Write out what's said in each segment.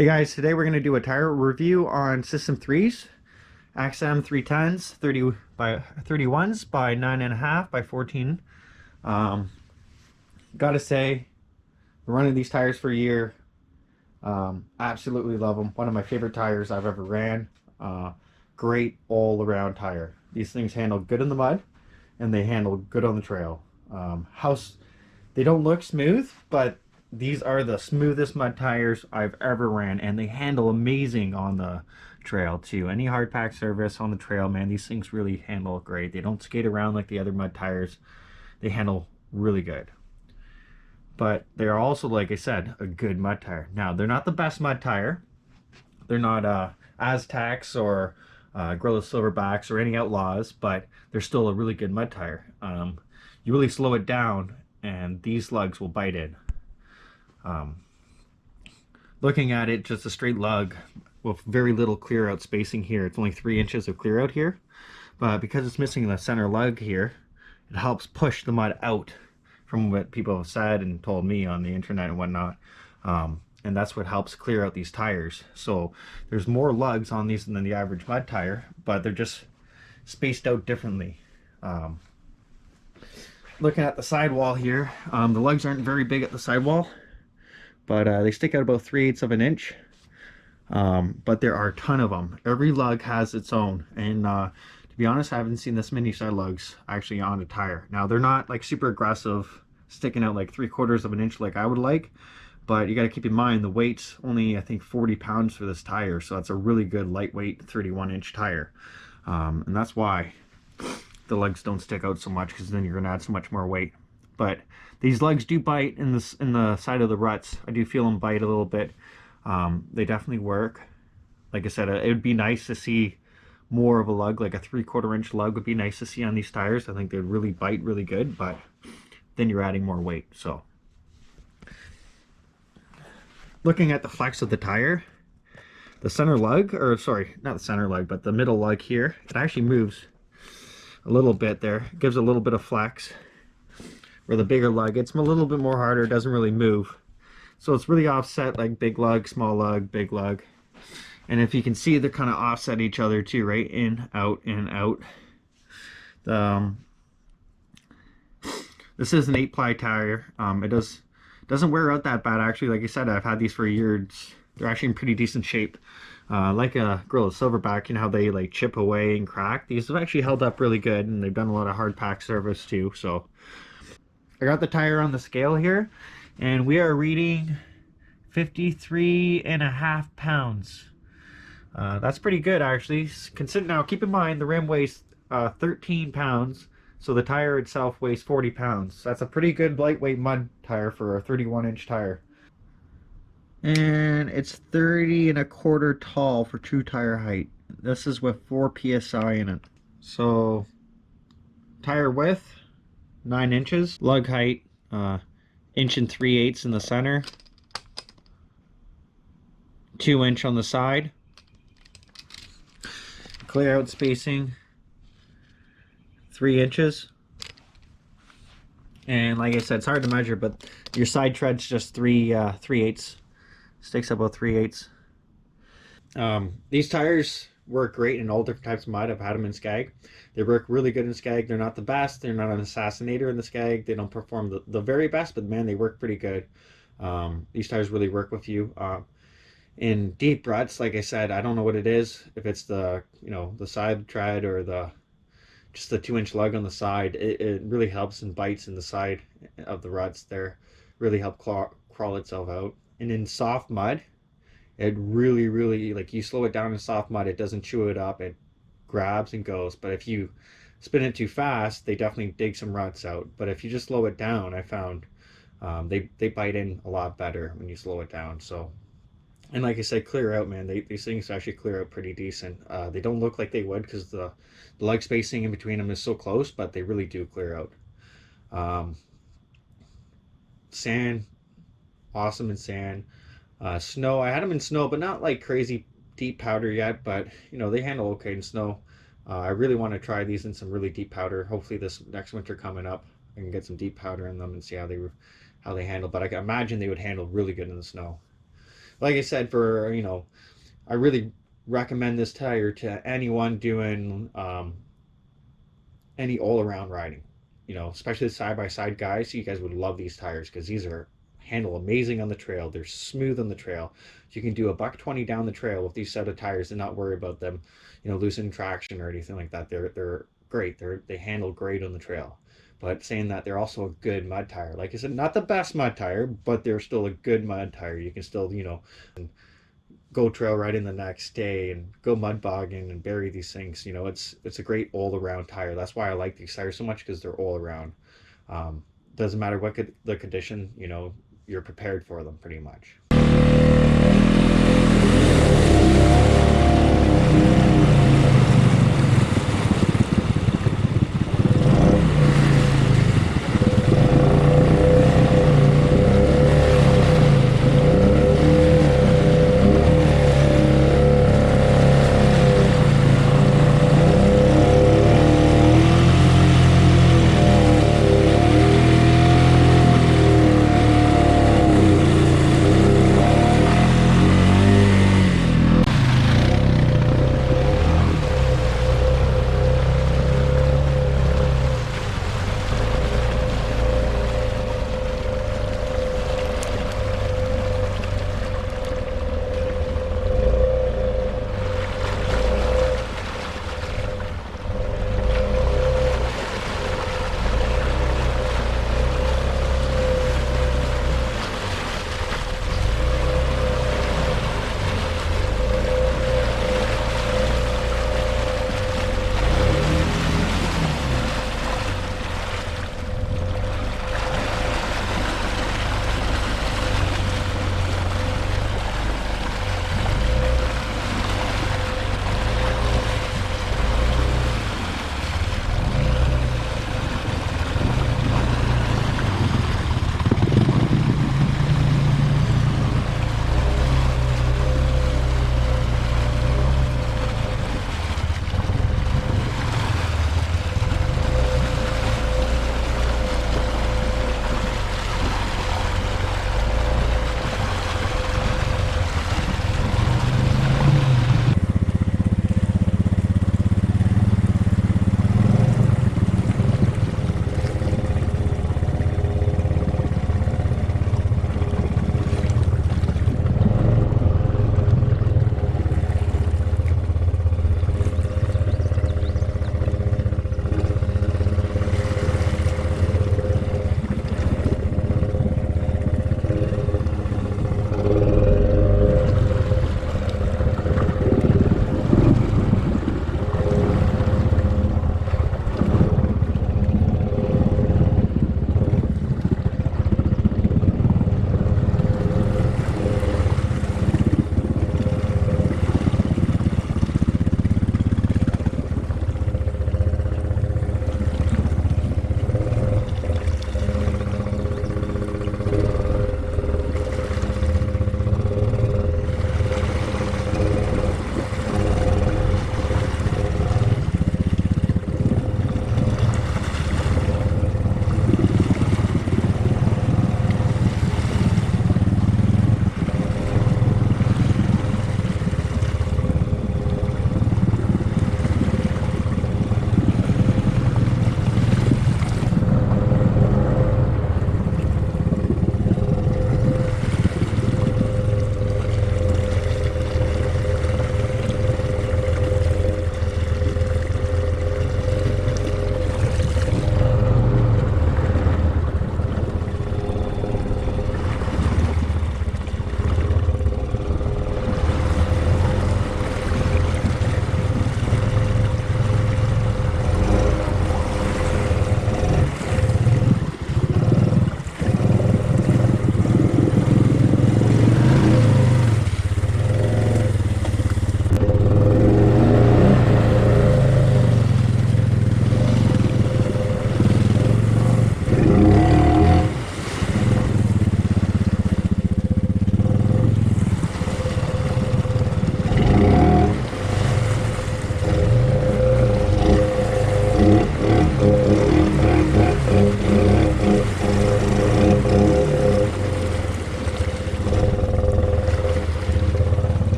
Hey guys, today we're going to do a tire review on System 3's XM310s 30 by 31s by 9.5 by 14. Gotta say, been running these tires for a year. Absolutely love them. One of my favorite tires I've ever ran. Great all-around tire. These things handle good in the mud and they handle good on the trail. They don't look smooth, but these are the smoothest mud tires I've ever ran, and they handle amazing on the trail too. Any hard pack surface on the trail, man, these things really handle great. They don't skate around like the other mud tires. They handle really good. But they're also, like I said, a good mud tire. Now, they're not the best mud tire. They're not Aztex or Gorilla Silverbacks or any Outlaws, but they're still a really good mud tire. You really slow it down and these lugs will bite in. Looking at it, just a straight lug with very little clear out spacing here. It's only 3 inches of clear out here, but because it's missing the center lug here, it helps push the mud out from what people have said and told me on the internet and whatnot. And that's what helps clear out these tires. So there's more lugs on these than the average mud tire, but they're just spaced out differently. Looking at the sidewall here, the lugs aren't very big at the sidewall, but they stick out about 3/8 of an inch. But there are a ton of them. Every lug has its own, and to be honest, I haven't seen this many side lugs actually on a tire. Now, they're not like super aggressive, sticking out like 3/4 of an inch like I would like, but you got to keep in mind the weight's only, I think, 40 pounds for this tire, so that's a really good lightweight 31-inch tire. And that's why the lugs don't stick out so much, because then you're going to add so much more weight. But these lugs do bite in the side of the ruts. I do feel them bite a little bit. They definitely work. Like I said, it would be nice to see more of a lug, like a 3/4 inch lug would be nice to see on these tires. I think they'd really bite really good, but then you're adding more weight. So looking at the flex of the tire, the center lug, or sorry, not the center lug, but the middle lug here, it actually moves a little bit there. It gives a little bit of flex. Where the bigger lug, it's a little bit more harder, it doesn't really move. So it's really offset, like big lug, small lug, big lug. And if you can see, they're kind of offset each other too, right? In, out, in, out. This is an 8-ply tire. It doesn't wear out that bad, actually. Like I said, I've had these for years. They're actually in pretty decent shape. Like a Gorilla Silverback, you know how they like chip away and crack? These have actually held up really good, and they've done a lot of hard pack service too. So I got the tire on the scale here, and we are reading 53.5 pounds. That's pretty good, actually. Now, keep in mind the rim weighs 13 pounds, so the tire itself weighs 40 pounds. That's a pretty good lightweight mud tire for a 31-inch tire. And it's 30.25 tall for true tire height. This is with 4 psi in it. So tire width, 9 inches. Lug height, 1 3/8 in the center, 2 inch on the side. Clear out spacing, 3 inches. And like I said, it's hard to measure, but your side tread's just 3/8. Sticks about 3/8. These tires work great in all different types of mud. I've had them in skeg. They work really good in skeg. They're not the best. They're not an assassinator in the skeg. They don't perform the very best, but man, they work pretty good. These tires really work with you. In deep ruts, like I said, I don't know what it is. If it's the side tread or just the 2-inch lug on the side, it really helps and bites in the side of the ruts there. Really help crawl itself out. And in soft mud, it really, like, you slow it down in soft mud, it doesn't chew it up, it grabs and goes. But if you spin it too fast, they definitely dig some ruts out. But if you just slow it down, I found they bite in a lot better when you slow it down. So, and like I said, clear out, man. These things actually clear out pretty decent. They don't look like they would because the lug spacing in between them is so close, but they really do clear out. Sand, awesome in sand. Snow, I had them in snow, but not like crazy deep powder yet, but they handle okay in snow. I really want to try these in some really deep powder. Hopefully this next winter coming up, I can get some deep powder in them and see how they handle. But I can imagine they would handle really good in the snow. like I said, for, you know, I really recommend this tire to anyone doing any all-around riding. You know, especially the side-by-side guys. You guys would love these tires because these are handle amazing on the trail. They're smooth on the trail. You can do a buck 20 down the trail with these set of tires and not worry about them, you know, losing traction or anything like that. They're great. They handle great on the trail. But saying that, they're also a good mud tire. Like I said, not the best mud tire, but they're still a good mud tire. You can still, you know, go trail riding the next day and go mud bogging and bury these things. You know, it's a great all around tire. That's why I like these tires so much, because they're all around. Doesn't matter what the condition, you know, you're prepared for them pretty much.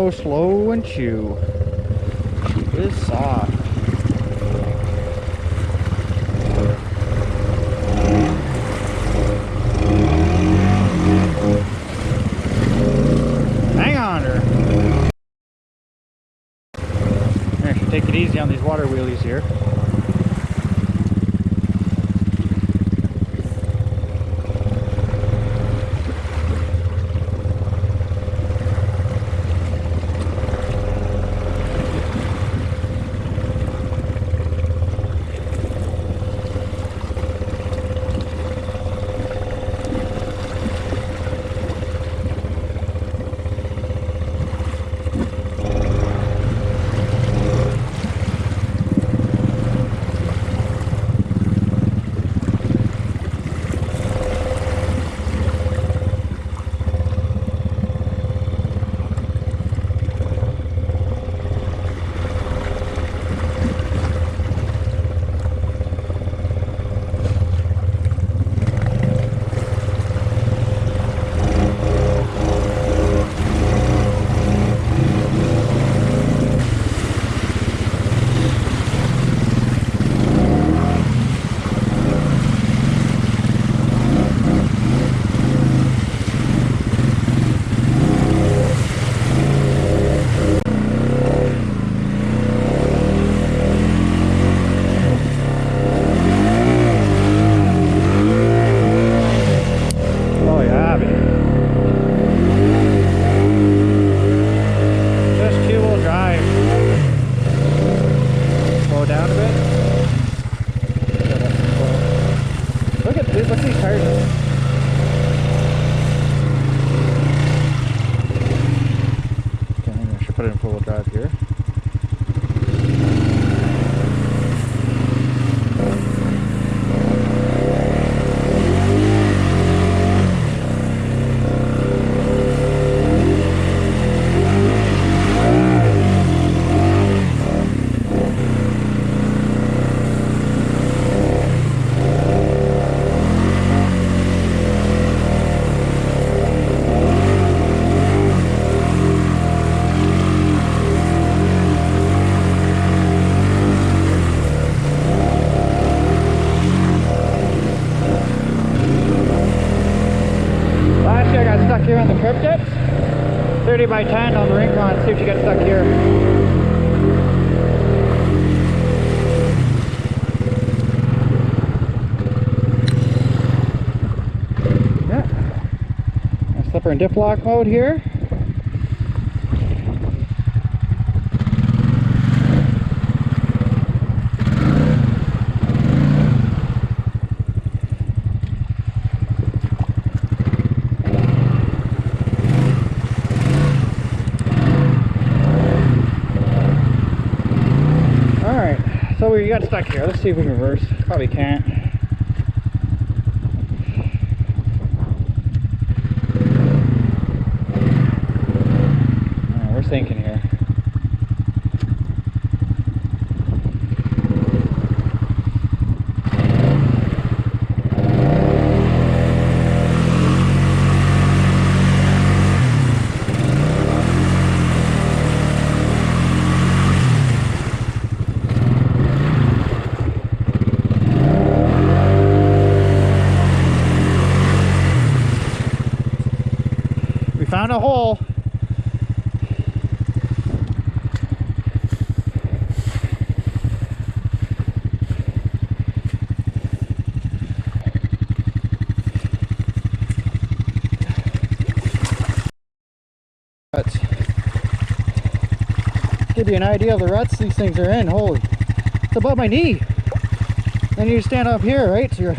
go slow and chew. She is soft. Hang on her. I should take it easy on these water wheelies here. Here on the curb tips, 30x10 on the Rincon. See if you get stuck here. Yeah, slipper and diff lock mode here. So we got stuck here. Let's see if we can reverse. Probably can't. We're sinking here. Found a hole. Let's give you an idea of the ruts these things are in. Holy, it's above my knee. Then you stand up here, right? So you're